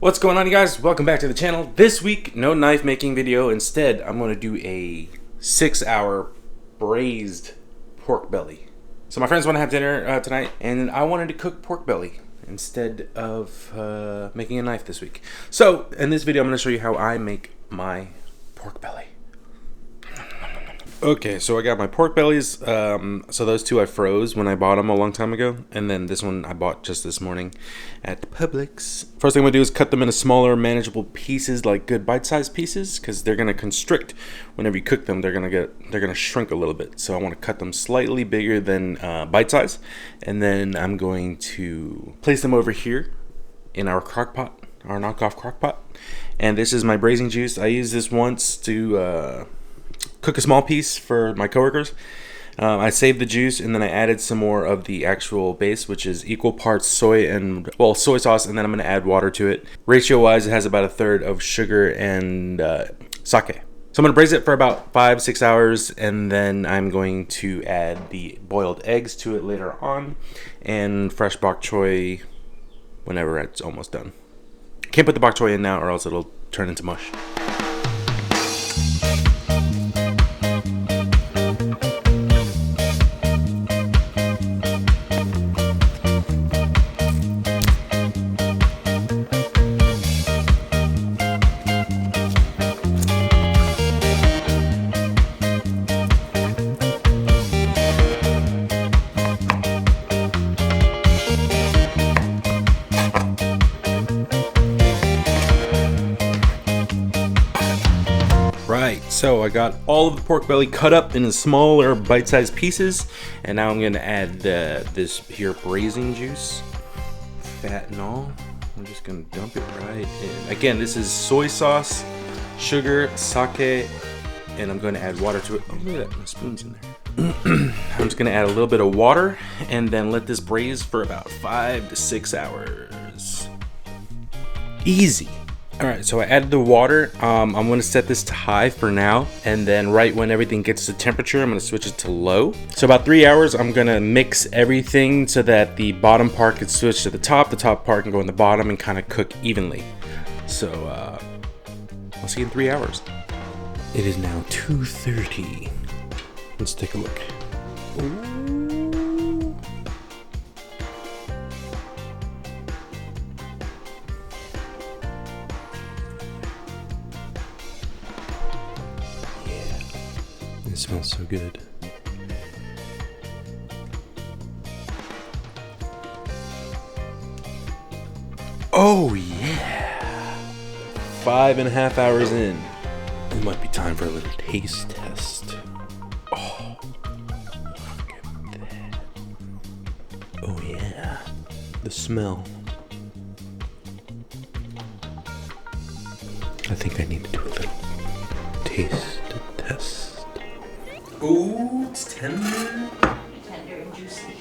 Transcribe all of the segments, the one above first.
What's going on, you guys? Welcome back to the channel. This week, no knife making video. Instead, I'm going to do a 6-hour braised pork belly. So my friends want to have dinner tonight, and I wanted to cook pork belly instead of making a knife this week. So in this video, I'm going to show you how I make my pork belly. Okay, so I got my pork bellies. So those two I froze when I bought them a long time ago. And then this one I bought just this morning at Publix. First thing I'm going to do is cut them into smaller, manageable pieces, like good bite-sized pieces, because they're going to constrict whenever you cook them. They're going to shrink a little bit. So I want to cut them slightly bigger than bite-size. And then I'm going to place them over here in our crock pot, our knockoff crock pot. And this is my braising juice. I used this once to cook a small piece for my coworkers. I saved the juice and then I added some more of the actual base, which is equal parts soy sauce, and then I'm going to add water to it. Ratio wise, it has about 1/3 of sugar and sake. So I'm going to braise it for about 5-6 hours, and then I'm going to add the boiled eggs to it later on, and fresh bok choy whenever it's almost done. Can't put the bok choy in now or else it'll turn into mush. Right, so I got all of the pork belly cut up into smaller bite-sized pieces, and now I'm going to add this here braising juice, fat and all. I'm just going to dump it right in. Again, this is soy sauce, sugar, sake, and I'm going to add water to it. Oh, look at that, my spoon's in there. I'm just going to add a little bit of water and then let this braise for about 5 to 6 hours. Easy. Alright, so I added the water. I'm going to set this to high for now, and then right when everything gets to temperature, I'm going to switch it to low. So about 3 hours, I'm going to mix everything so that the bottom part can switch to the top part can go in the bottom and kind of cook evenly. So I'll see you in 3 hours. It is now 2:30. Let's take a look. Ooh. It smells so good. Oh yeah! 5.5 hours in. It might be time for a little taste test. Oh, look at that. Oh yeah. The smell. I think I need to do a little taste test. Ooh, it's tender. Tender and juicy.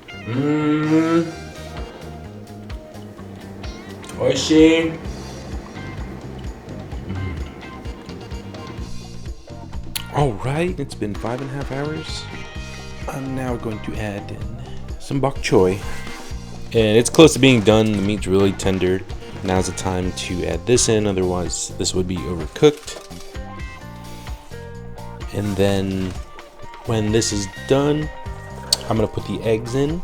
Mmm. Oishi. Alright, it's been 5.5 hours. I'm now going to add in some bok choy. And it's close to being done. The meat's really tender. Now's the time to add this in, otherwise this would be overcooked. And then when this is done, I'm gonna put the eggs in,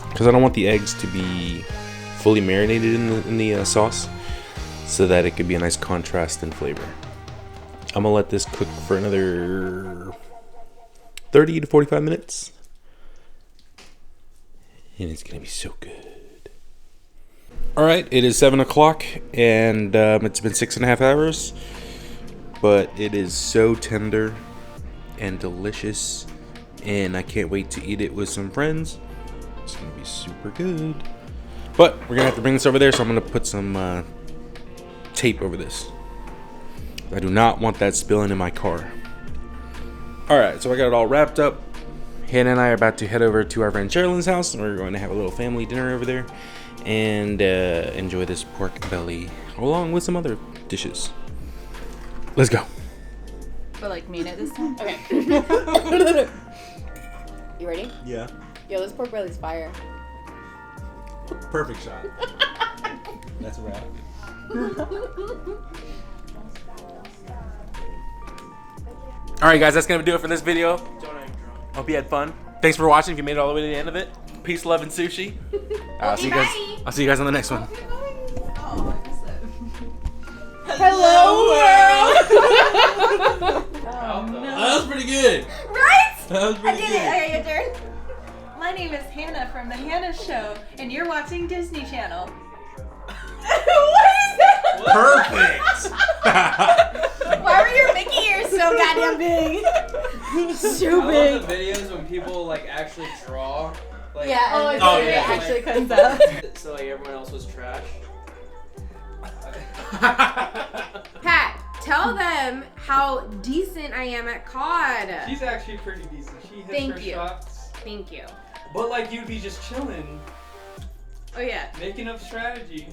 because I don't want the eggs to be fully marinated in the sauce, so that it could be a nice contrast in flavor. I'm gonna let this cook for another 30 to 45 minutes, and it's gonna be so good. Alright, it is 7 o'clock, and it's been 6.5 hours, but it is so tender and delicious, and I can't wait to eat it with some friends. It's gonna be super good. But we're gonna have to bring this over there, so I'm gonna put some tape over this. I do not want that spilling in my car. Alright, so I got it all wrapped up. Hannah and I are about to head over to our friend Sherilyn's house, and we're going to have a little family dinner over there and enjoy this pork belly along with some other dishes. Let's go. But like mean it this time? Okay. You ready? Yeah. Yo, this pork belly's fire. Perfect shot. That's a wrap. Alright guys, that's gonna do it for this video. Hope you had fun. Thanks for watching if you made it all the way to the end of it. Peace, love, and sushi. I'll see you guys on the next one. Hello world. Oh, no. That was pretty good. Right? That was pretty I did good. it. Okay, your turn. My name is Hannah from the Hannah Show, and you're watching Disney Channel. What is that? Perfect. Why were your Mickey ears so goddamn big? So I big. love the videos when people like actually draw. Like, Yeah, Oh, it yeah. actually comes out. So like everyone else was trash. Pat, tell them how decent I am at COD. She's actually pretty decent. She hits Thank her you. shots. Thank you. But like you'd be just chilling, Oh yeah. making up strategy.